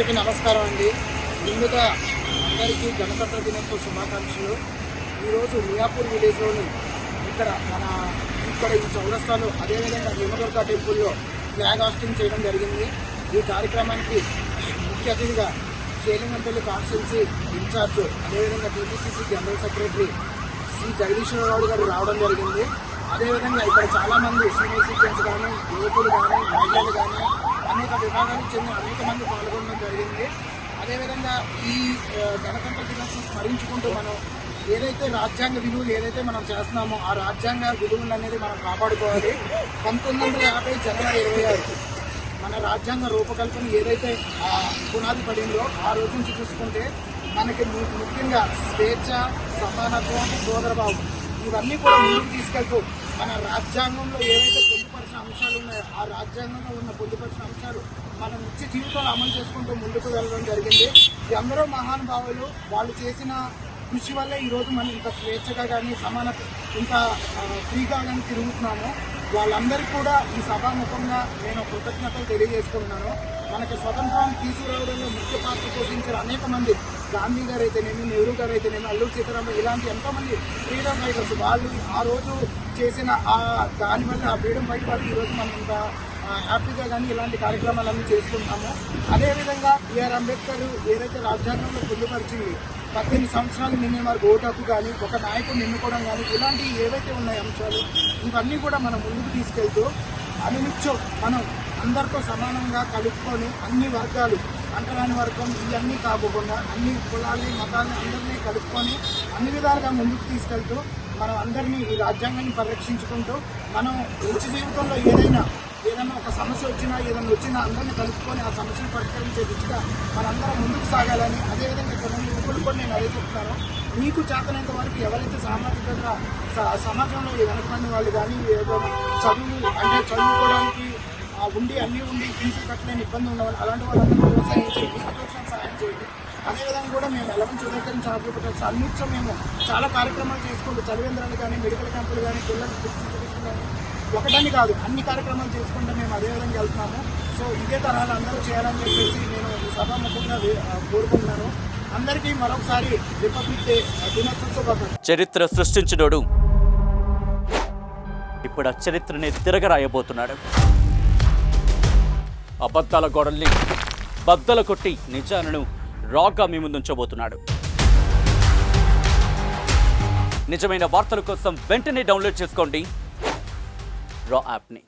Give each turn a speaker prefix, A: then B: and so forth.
A: అందరికీ నమస్కారం అండి. ముందుగా అందరికీ గణతంత్ర దినోత్సవ శుభాకాంక్షలు. ఈరోజు మియాపూర్ విలేజ్లోని ఇక్కడ ఈ చౌరస్తాలో అదేవిధంగా హేమదుర్గ టెంపుల్లో ఫ్లాగ్ హాస్టింగ్ చేయడం జరిగింది. ఈ కార్యక్రమానికి ముఖ్య అతిథిగా చేలింగంపల్లి కాన్స్టిట్యున్సీ ఇన్ఛార్జ్ అదేవిధంగా TPCC general secretary Shri Jagadeeswara Rao గారు రావడం జరిగింది. అదేవిధంగా ఇక్కడ చాలామంది సీనియర్ సిటిజన్స్ కానీ, యువకులు కానీ, మహిళలు కానీ అనేక విభాగాలకు చెందిన అనేక మంది పాల్గొనడం జరిగింది. అదేవిధంగా ఈ గణతంత్ర దినోత్సవం స్మరించుకుంటూ మనం ఏదైతే రాజ్యాంగ విలువలు ఏదైతే మనం చేస్తున్నామో ఆ రాజ్యాంగ విలువలు అనేది మనం కాపాడుకోవాలి. 1950 జనవరి 26 మన రాజ్యాంగ రూపకల్పన ఏదైతే పునాది పడిందో ఆ రోజు నుంచి చూసుకుంటే మనకి ముఖ్యంగా స్వేచ్ఛ, సమానత్వం, సోదరభావం ఇవన్నీ కూడా ముందుకు తీసుకెళ్తూ మన రాజ్యాంగంలో ఏవైతే పొందుపరిచిన అంశాలు ఉన్నాయో ఆ రాజ్యాంగంలో ఉన్న పొందుపరిచిన అంశాలు మన నిత్య జీవితంలో అమలు చేసుకుంటూ ముందుకు వెళ్ళడం జరిగింది. ఎందరో మహానుభావులు వాళ్ళు చేసిన కృషి వల్లే ఈరోజు మనం ఇంత స్వేచ్ఛగా కానీ సమానత ఇంత ఫ్రీగా కానీ తిరుగుతున్నాము. వాళ్ళందరికీ కూడా ఈ సభాముఖంగా నేను కృతజ్ఞతలు తెలియజేసుకుంటున్నాను. మనకి స్వతంత్రం తీసుకురావడంలో ముఖ్య పాత్ర పోషించిన అనేక మంది గాంధీ గారు అయితేనేమి, నెహ్రూ గారు అయితేనేమి, అల్లూరి సీతారామయ్య ఇలాంటి ఎంతోమంది ఫ్రీడమ్ ఫైటర్స్ వాళ్ళు ఆ రోజు చేసిన దానివల్ల ఆ ఫ్రీడమ్ ఫైట్ వల్ల ఈరోజు మనం ఇంత హ్యాపీగా కానీ ఇలాంటి కార్యక్రమాలన్నీ చేసుకుంటాము. అదేవిధంగా బిఆర్ అంబేద్కర్ ఏదైతే రాజ్యాంగంలో పొందుపరిచింది 18 సంవత్సరాలు నిన్న వారికి ఓటు హక్కు కానీ, ఒక నాయకుడిని ఎన్నుకోవడం కానీ ఇలాంటి ఏవైతే ఉన్నాయి అంశాలు ఇవన్నీ కూడా మనం ముందుకు తీసుకెళ్తూ అనునిత్యం మనం అందరితో సమానంగా కలుపుకొని అన్ని వర్గాలు అంటరాని వర్గం ఇవన్నీ కాకుండా అన్ని కులాలని మతాలని అందరినీ కలుపుకొని అన్ని విధాలుగా ముందుకు తీసుకెళ్తూ మనం అందరినీ ఈ రాజ్యాంగాన్ని పరిరక్షించుకుంటూ మనం నిత్య జీవితంలో ఏదైనా ఒక సమస్య వచ్చినా అందరినీ కలుపుకొని ఆ సమస్యను పరిష్కరించే దిశగా మనందరం ముందుకు సాగాలని, అదేవిధంగా కొంతమంది యువకులు కూడా నేను అదే చెప్తున్నాను. మీకు చేతనంత వరకు ఎవరైతే సామాజికంగా సమాజంలో వెనకబడిన వాళ్ళు కానీ చదువుకోవడానికి అన్నీ ఉండి ఫీజులు కట్టలేని ఇబ్బంది ఉన్నవాళ్ళు అలాంటి వాళ్ళందరూ ప్రోత్సహించి సహాయం చేయండి. అదేవిధంగా కూడా మేము 11 చదువుకొని చదువుకుంటాం అన్నింటిలో మేము చాలా కార్యక్రమాలు చేసుకుంటూ చదివేంద్రాలు కానీ, మెడికల్ క్యాంపులు కానీ, పిల్లలకు కానీ ఒకటని కాదు అన్ని కార్యక్రమాలు చేసుకుంటూ మేము అదేవిధంగా వెళ్తున్నాము. సో ఇదే తరహాలు అందరూ చేయాలని చెప్పేసి నేను ఈ సభాముఖంగా కోరుకుంటున్నాను. అందరికీ మరొకసారి రిపబ్లిక్ డే దినోత్సవ శుభాకాంక్షలు.
B: చరిత్ర సృష్టించినోడు ఇప్పుడు ఆ చరిత్రని తిరగరాయబోతున్నాడు. అబద్ధాల గోడల్ని బద్దలు కొట్టి నిజాలను రాగా మీ ముందుంచబోతున్నాడు. నిజమైన వార్తల కోసం వెంటనే డౌన్లోడ్ చేసుకోండి రా యాప్ని.